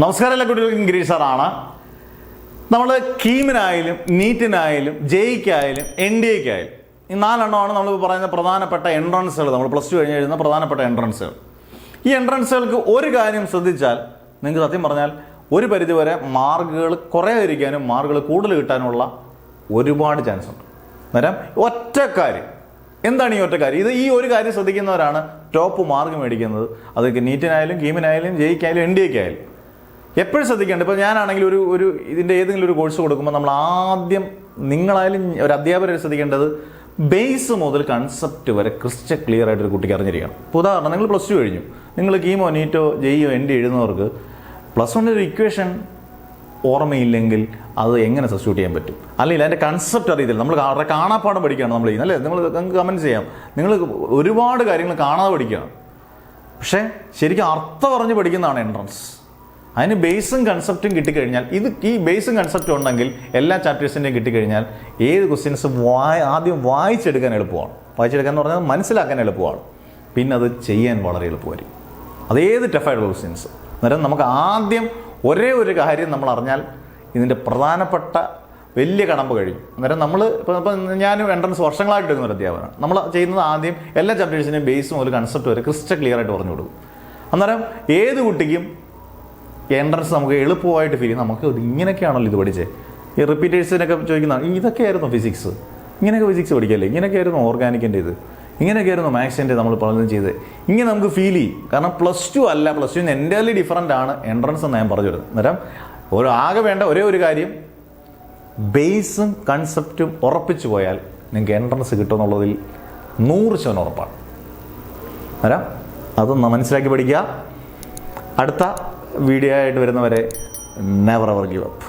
നമസ്കാരം, എല്ലാ കുട്ടികൾക്കും ഗിരീഷ് സാറാണ്. നമ്മൾ കീമിനായാലും നീറ്റിനായാലും ജെയ്ക്കായാലും NDAയ്ക്കായാലും ഈ 4 എണ്ണമാണ് നമ്മൾ പറയുന്ന പ്രധാനപ്പെട്ട എൻട്രൻസുകൾ. നമ്മൾ +2 കഴിഞ്ഞ് എഴുതുന്ന പ്രധാനപ്പെട്ട എൻട്രൻസുകൾ. ഈ എൻട്രൻസുകൾക്ക് ഒരു കാര്യം ശ്രദ്ധിച്ചാൽ നിങ്ങൾക്ക് സത്യം പറഞ്ഞാൽ ഒരു പരിധിവരെ മാർക്കുകൾ കുറയാതിരിക്കാനും മാർക്കുകൾ കൂടുതൽ കിട്ടാനുമുള്ള ഒരുപാട് ചാൻസ് ഉണ്ട്. അന്നേരം ഒറ്റ കാര്യം എന്താണ് ഈ ഒറ്റ കാര്യം? ഈ ഒരു കാര്യം ശ്രദ്ധിക്കുന്നവരാണ് ടോപ്പ് മാർക്ക് മേടിക്കുന്നത്. അതൊക്കെ നീറ്റിനായാലും കീമിനായാലും ജെയ്ക്കായാലും NDAയ്ക്കായാലും എപ്പോഴും ശ്രദ്ധിക്കേണ്ടത്. ഇപ്പോൾ ഞാനാണെങ്കിൽ ഒരു ഇതിൻ്റെ ഏതെങ്കിലും ഒരു കോഴ്സ് കൊടുക്കുമ്പോൾ നമ്മൾ ആദ്യം നിങ്ങളായാലും ഒരു അധ്യാപകരെ ശ്രദ്ധിക്കേണ്ടത് ബേസ് മുതൽ കൺസെപ്റ്റ് വരെ ക്ലിയർ ആയിട്ടൊരു കുട്ടിക്ക് അറിഞ്ഞിരിക്കണം. ഇപ്പോൾ ഉദാഹരണം, നിങ്ങൾ +2 കഴിഞ്ഞു, നിങ്ങൾ കീമോ നീറ്റോ ജെയ്യോ ND എഴുതുന്നവർക്ക് +1 ഒരു ഇക്വേഷൻ ഓർമ്മയില്ലെങ്കിൽ അത് എങ്ങനെ സബ്സ്റ്റിറ്റ്യൂട്ട് ചെയ്യാൻ പറ്റും? അല്ലെങ്കിൽ അതിൻ്റെ കൺസെപ്റ്റ് അറിയത്തില്ല. നമ്മൾ കാണാപ്പാടം പഠിക്കുകയാണ് നമ്മൾ ചെയ്യുന്നത്, അല്ലേ? നിങ്ങൾക്ക് കമൻറ്റ് ചെയ്യാം, നിങ്ങൾ ഒരുപാട് കാര്യങ്ങൾ കാണാതെ പഠിക്കുകയാണ്. പക്ഷേ ശരിക്കും അർത്ഥം പറഞ്ഞ് പഠിക്കുന്നതാണ് എൻട്രൻസ്. അതിന് ബേസും കൺസെപ്റ്റും കിട്ടിക്കഴിഞ്ഞാൽ, ഈ ബേസും കൺസെപ്റ്റും ഉണ്ടെങ്കിൽ എല്ലാ ചാപ്റ്റേഴ്സിൻ്റെയും കിട്ടിക്കഴിഞ്ഞാൽ ഏത് ക്വസ്റ്റ്യൻസും ആദ്യം വായിച്ചെടുക്കാൻ എളുപ്പമാണ്. വായിച്ചെടുക്കാൻ എന്ന് പറഞ്ഞാൽ മനസ്സിലാക്കാൻ എളുപ്പമാണ്. പിന്നെ അത് ചെയ്യാൻ വളരെ എളുപ്പമായിരിക്കും. അതേത് ടഫായിട്ടുള്ള ക്വസ്റ്റ്യൻസ്. അന്നേരം നമുക്ക് ആദ്യം ഒരേ ഒരു കാര്യം നമ്മൾ അറിഞ്ഞാൽ ഇതിൻ്റെ പ്രധാനപ്പെട്ട വലിയ കടമ്പ കഴിയും. അന്നേരം നമ്മൾ ഇപ്പം ഞാനും എൻട്രൻസ് വർഷങ്ങളായിട്ട് എടുക്കുന്ന ഒരു അധ്യാപനം. നമ്മൾ ചെയ്യുന്നത് ആദ്യം എല്ലാ ചാപ്റ്റേഴ്സിൻ്റെയും ബേസും ഒരു കൺസെപ്റ്റ് വരെ ക്ലിയർ ആയിട്ട് പറഞ്ഞു കൊടുക്കും. അന്നേരം ഏത് കുട്ടിക്കും എൻട്രൻസ് നമുക്ക് എളുപ്പമായിട്ട് ഫീൽ ചെയ്യും. നമുക്ക് ഇങ്ങനെയൊക്കെയാണല്ലോ ഇത് പഠിച്ചേ. ഈ റിപ്പീറ്റേഴ്സിനൊക്കെ ചോദിക്കുന്നതാണ്, ഇതൊക്കെയായിരുന്നു ഫിസിക്സ്, ഇങ്ങനെയൊക്കെ ഫിസിക്സ് പഠിക്കല്ലേ, ഇങ്ങനെയൊക്കെയായിരുന്നു ഓർഗാനിക്കിൻ്റെ ഇത്, ഇങ്ങനെയൊക്കെയായിരുന്നു മാത്സിൻ്റെ നമ്മൾ പലതും ചെയ്ത്, ഇങ്ങനെ നമുക്ക് ഫീൽ ചെയ്യും. കാരണം +2 അല്ല, +2 എൻ്റയർലി ഡിഫറൻ്റ് ആണ് എൻട്രൻസ് എന്ന് ഞാൻ പറഞ്ഞു വരുന്നത്. അന്നേരം ആകെ വേണ്ട ഒരേ ഒരു കാര്യം, ബേസും കൺസെപ്റ്റും ഉറപ്പിച്ചു പോയാൽ നിങ്ങൾക്ക് എൻട്രൻസ് കിട്ടുമെന്നുള്ളതിൽ 100% ഉറപ്പാണ്. അന്നേരം അതൊന്ന് മനസ്സിലാക്കി പഠിക്കുക. അടുത്ത വീഡിയോ ആയിട്ട് വരുന്നവരെ നെവർ എവർ ഗിവ് അപ്പ്.